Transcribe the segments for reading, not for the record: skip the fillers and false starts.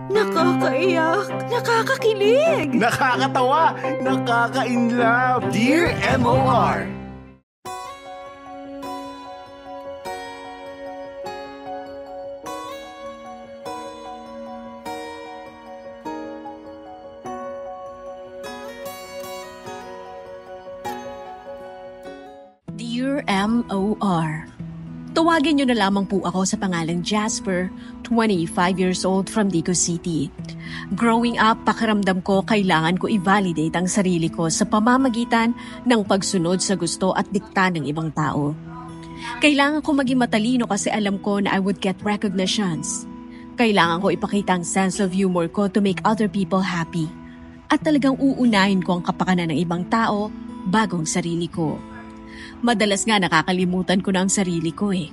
Nakakaiyak, nakakakilig, Nakakatawa, nakaka-inlove. Dear MOR. Dear MOR, tawagin niyo na lamang po ako sa pangalang Jasper, 25 years old from Dico City. Growing up, pakiramdam ko kailangan ko i-validate ang sarili ko sa pamamagitan ng pagsunod sa gusto at dikta ng ibang tao. Kailangan ko maging matalino kasi alam ko na I would get recognitions. Kailangan ko ipakita ang sense of humor ko to make other people happy. At talagang uunahin ko ang kapakanan ng ibang tao bago ang sarili ko. Madalas nga nakakalimutan ko na ang sarili ko eh.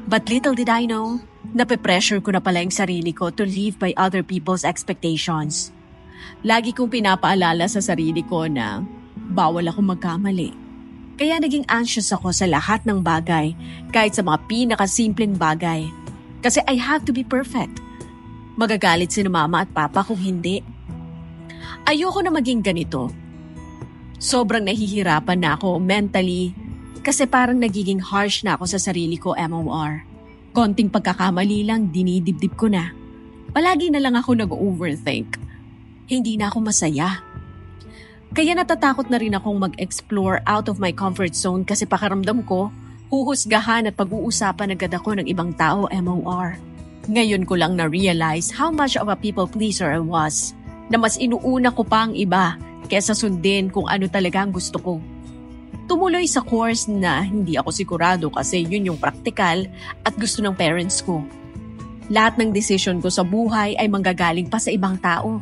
But little did I know, nape-pressure ko na pala yung sarili ko to live by other people's expectations. Lagi kong pinapaalala sa sarili ko na bawal akong magkamali. Kaya naging anxious ako sa lahat ng bagay, kahit sa mga pinakasimpleng bagay. Kasi I have to be perfect. Magagalit si mama at papa kung hindi. Ayoko na maging ganito. Sobrang nahihirapan na ako mentally kasi parang nagiging harsh na ako sa sarili ko, MOR. Konting pagkakamali lang, dinidibdib ko na. Palagi na lang ako nag-overthink. Hindi na ako masaya. Kaya natatakot na rin akong mag-explore out of my comfort zone kasi pakiramdam ko, huhusgahan at pag-uusapan agad ako ng ibang tao, MOR. Ngayon ko lang na-realize how much of a people pleaser I was, na mas inuuna ko pa ang iba kesa sundin kung ano talaga ang gusto ko. Tumuloy sa course na hindi ako sigurado kasi yun yung praktikal at gusto ng parents ko. Lahat ng decision ko sa buhay ay manggagaling pa sa ibang tao.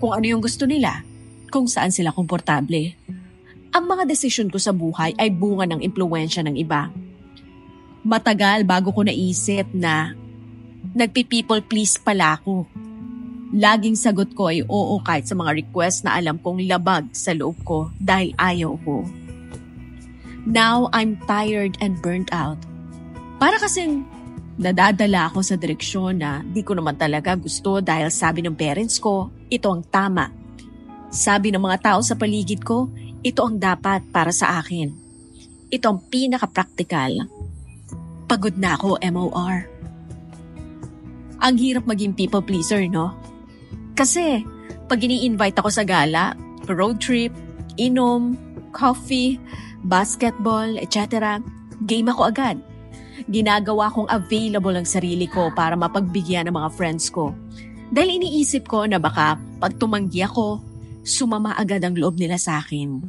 Kung ano yung gusto nila, kung saan sila komportable. Ang mga decision ko sa buhay ay bunga ng impluwensya ng iba. Matagal bago ko naisip na nagpi-people please pala ako. Laging sagot ko ay oo kahit sa mga request na alam kong labag sa loob ko dahil ayaw ko. Now I'm tired and burnt out. Para kasing nadadala ako sa direksyon na di ko naman talaga gusto dahil sabi ng parents ko, ito ang tama. Sabi ng mga tao sa paligid ko, ito ang dapat para sa akin. Ito ang pinaka-practical. Pagod na ako, MOR. Ang hirap maging people pleaser, no? Kasi, pag ini-invite ako sa gala, road trip, inom, coffee, basketball, etc., game ako agad. Ginagawa kong available ang sarili ko para mapagbigyan ng mga friends ko. Dahil iniisip ko na baka pag tumanggi ako, sumama agad ang loob nila sa akin.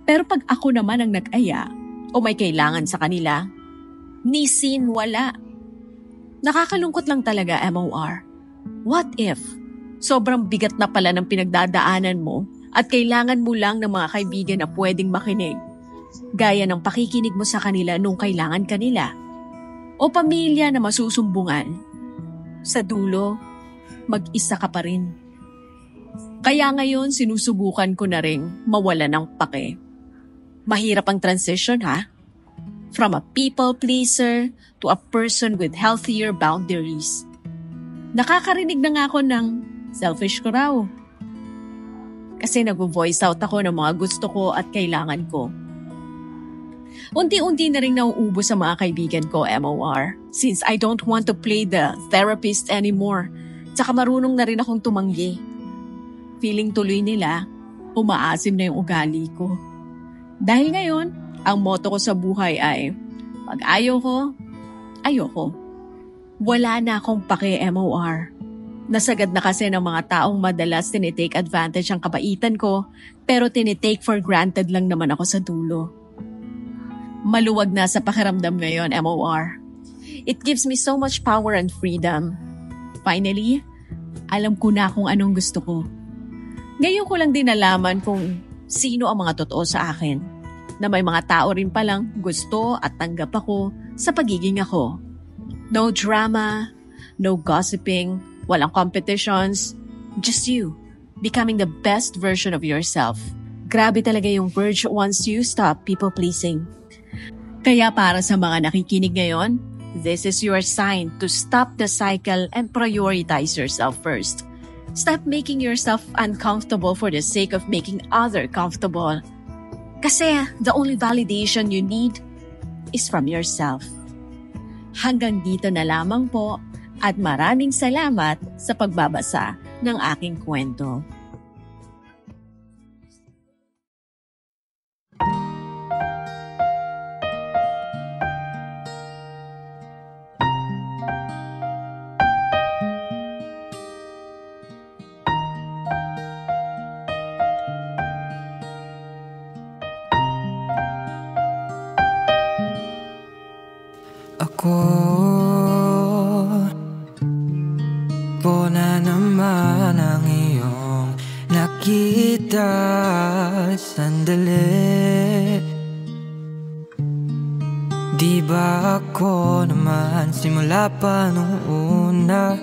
Pero pag ako naman ang nag-aya o may kailangan sa kanila, ni sin wala. Nakakalungkot lang talaga, MOR. What if sobrang bigat na pala ng pinagdadaanan mo at kailangan mo lang ng mga kaibigan na pwedeng makinig, gaya ng pakikinig mo sa kanila nung kailangan kanila, o pamilya na masusumbungan. Sa dulo, mag-isa ka pa rin. Kaya ngayon sinusubukan ko na ring mawala ng pake. Mahirap ang transition, ha? From a people pleaser to a person with healthier boundaries. Nakakarinig na nga ako ng selfish ko raw. Kasi nag-voice out ako ng mga gusto ko at kailangan ko. Unti-unti na rin nauubos sa mga kaibigan ko, MOR, since I don't want to play the therapist anymore. Tsaka marunong na rin akong tumanggi. Feeling tuloy nila, umaasim na yung ugali ko. Dahil ngayon, ang motto ko sa buhay ay, pag ayaw ko, ayoko. Wala na akong pake, MOR. Nasagad na kasi ng mga taong madalas tinitake advantage ang kabaitan ko, pero tinitake for granted lang naman ako sa dulo. Maluwag na sa pakiramdam ngayon, MOR. It gives me so much power and freedom. Finally, alam ko na kung anong gusto ko. Ngayon ko lang din nalaman kung sino ang mga totoo sa akin, na may mga tao rin palang gusto at tanggap ako sa pagiging ako. No drama, no gossiping, walang competitions, just you, becoming the best version of yourself. Grabe talaga yung verge once you stop people-pleasing. Kaya para sa mga nakikinig ngayon, This is your sign to stop the cycle and prioritize yourself first. Stop making yourself uncomfortable for the sake of making others comfortable. Kasi the only validation you need is from yourself. Hanggang dito na lamang po at maraming salamat sa pagbabasa ng aking kwento. Ko na naman ang iyong nakita sandali. Di ba ako naman simula pa nung una?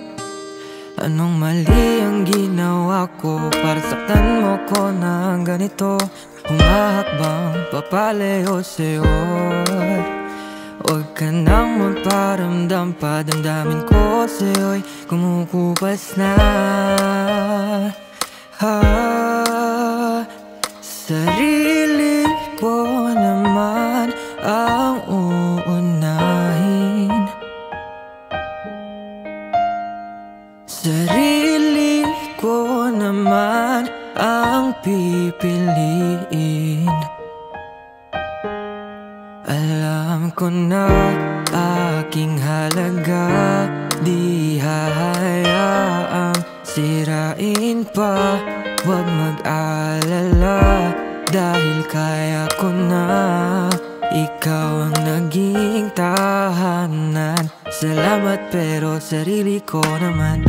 Anong mali ang ginawa ko para saktan mo ko ng ganito? Humahakbang papalayo sa'yo. Huwag ka nang magparamdam pa, damdamin ko sa'yo'y kumukupas na. Sarili ko naman ang uunahin. Sarili ko naman ang pipiliin. Alam ko na aking halaga, di hahayaang sirain pa. Huwag mag-alala dahil kaya ko na. Ikaw ang naging tahanan. Salamat pero sarili ko naman.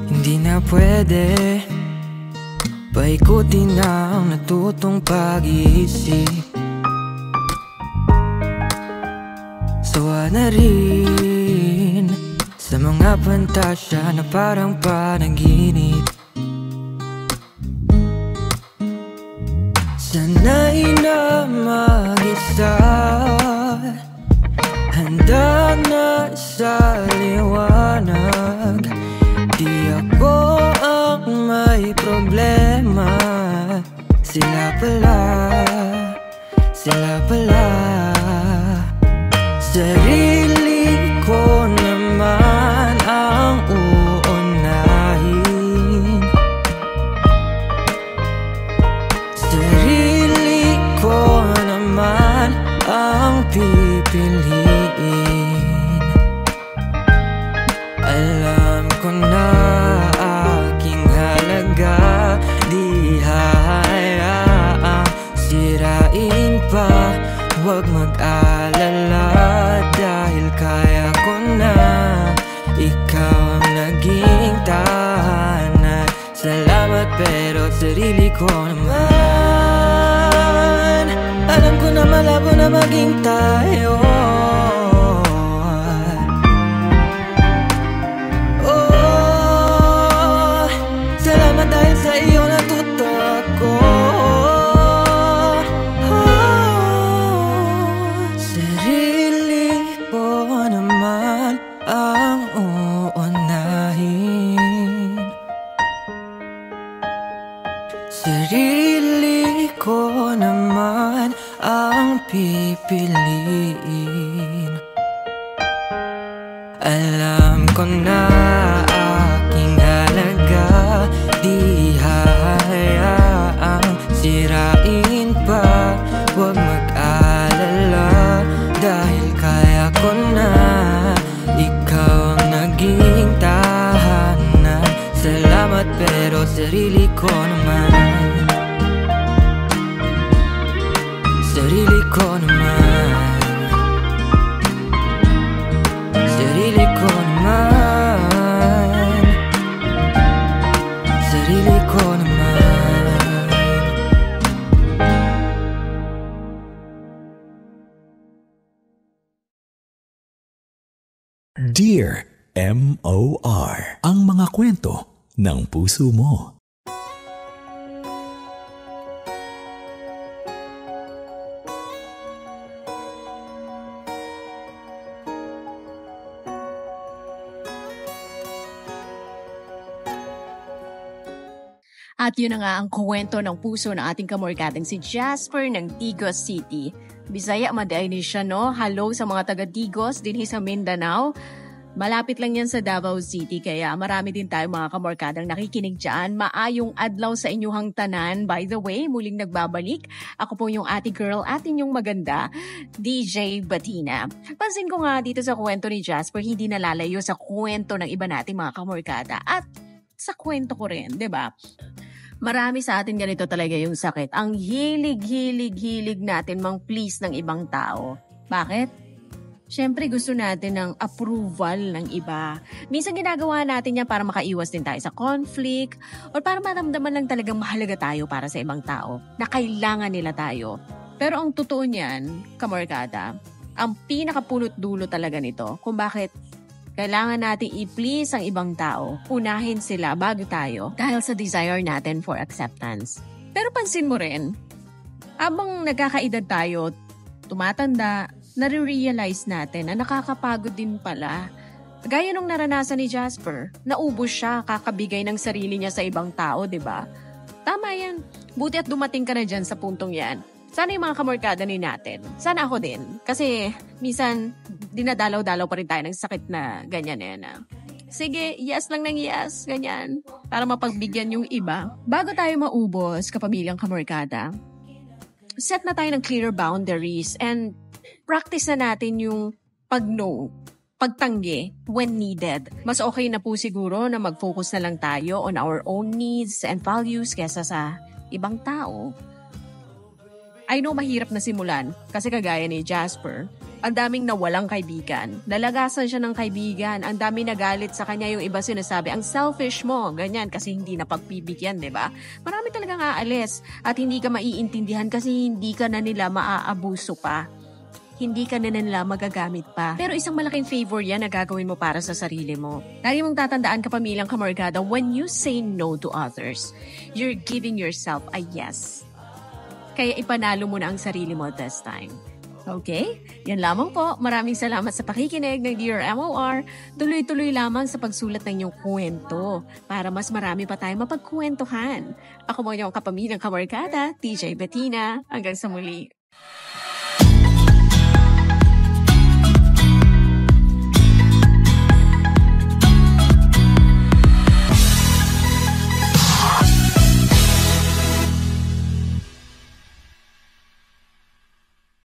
Hindi na pwede paikutin ang natutong pag-iisip. Sawa na rin sa mga pantasya na parang panaginip. Sana'y na mag-isa, handa na sa liwanag. Di ako ang may problema, sila pala, sila pala. Sarili ko naman ang uunahin. Sarili ko naman ang pipiliin. Alam ko na aking halaga, di hahayaang sirain pa. Huwag mag-alala dahil kaya ko na. Ikaw ang naging tahanan. Salamat pero sarili ko naman. Alam ko na malabo na maging tayo. Salamat dahil sa iyo natuto ako. Sarili ko naman ang uunahin. Sarili ko naman ang pipiliin. Alam ko na aking halaga, di hahayaang sirain pa. Huwag mag-alala dahil kaya ko na. Ikaw ang naging tahanan. Salamat pero sarili ko naman. Sarili ko naman. Sarili ko naman. Sarili ko naman. Dear M.O.R. Ang mga kwento ng puso mo. At yun na nga ang kwento ng puso ng ating kamorkadang si Jasper ng Digos City. Bisaya maday ni siya, no? Hello sa mga taga Digos din sa Mindanao. Malapit lang yan sa Davao City, kaya marami din tayo mga kamorkadang nakikinig dyan. Maayong adlaw sa inyong tanan. By the way, muling nagbabalik. Ako po yung ate girl, atin yung maganda, DJ Batina. Pansin ko nga dito sa kwento ni Jasper, hindi nalalayo sa kwento ng iba nating mga kamorkada. At sa kwento ko rin, 'di ba? Marami sa atin ganito talaga yung sakit. Ang hilig natin mang please ng ibang tao. Bakit? Siyempre gusto natin ng approval ng iba. Minsan ginagawa natin yan para makaiwas din tayo sa conflict or para maramdaman lang talagang mahalaga tayo para sa ibang tao na kailangan nila tayo. Pero ang totoo niyan, kamorkada, ang pinakapunot dulo talaga nito kung bakit kailangan natin i-please ang ibang tao, unahin sila bago tayo dahil sa desire natin for acceptance. Pero pansin mo rin, habang nagkakaedad tayo, tumatanda, nare-realize natin na nakakapagod din pala. Gaya nung naranasan ni Jasper, naubos siya kakabigay ng sarili niya sa ibang tao, di ba? Tama yan. Buti at dumating ka na dyan sa puntong yan. Sana yung mga kamorkada ni natin. Sana ako din. Kasi minsan, dinadalaw-dalaw pa rin tayo ng sakit na ganyan na. Sige, yes lang ng yes, ganyan. Para mapagbigyan yung iba. Bago tayo maubos, kapamilyang kamorkada, set na tayo ng clear boundaries and practice na natin yung pag-no, pagtanggi when needed. Mas okay na po siguro na mag-focus na lang tayo on our own needs and values kesa sa ibang tao. I know mahirap na simulan kasi kagaya ni Jasper, ang daming nawalang kaibigan. Nalagasan siya ng kaibigan. Ang daming nagalit sa kanya, yung iba sinasabi, ang selfish mo, ganyan, kasi hindi na pagpibigyan, di ba? Marami talagang aalis at hindi ka maiintindihan kasi hindi ka na nila maaabuso pa. Hindi ka na nila magagamit pa. Pero isang malaking favor yan na gagawin mo para sa sarili mo. Lagi mong tatandaan kapamilyang kamorkada, when you say no to others, you're giving yourself a yes. Kaya ipanalo mo na ang sarili mo this time. Okay? Yan lamang po. Maraming salamat sa pakikinig ng Dear MOR. Tuloy-tuloy lamang sa pagsulat ng inyong kwento para mas marami pa tayong mapagkwentuhan. Ako mo yung kapamilyang kamorkada, TJ Bettina. Hanggang sa muli.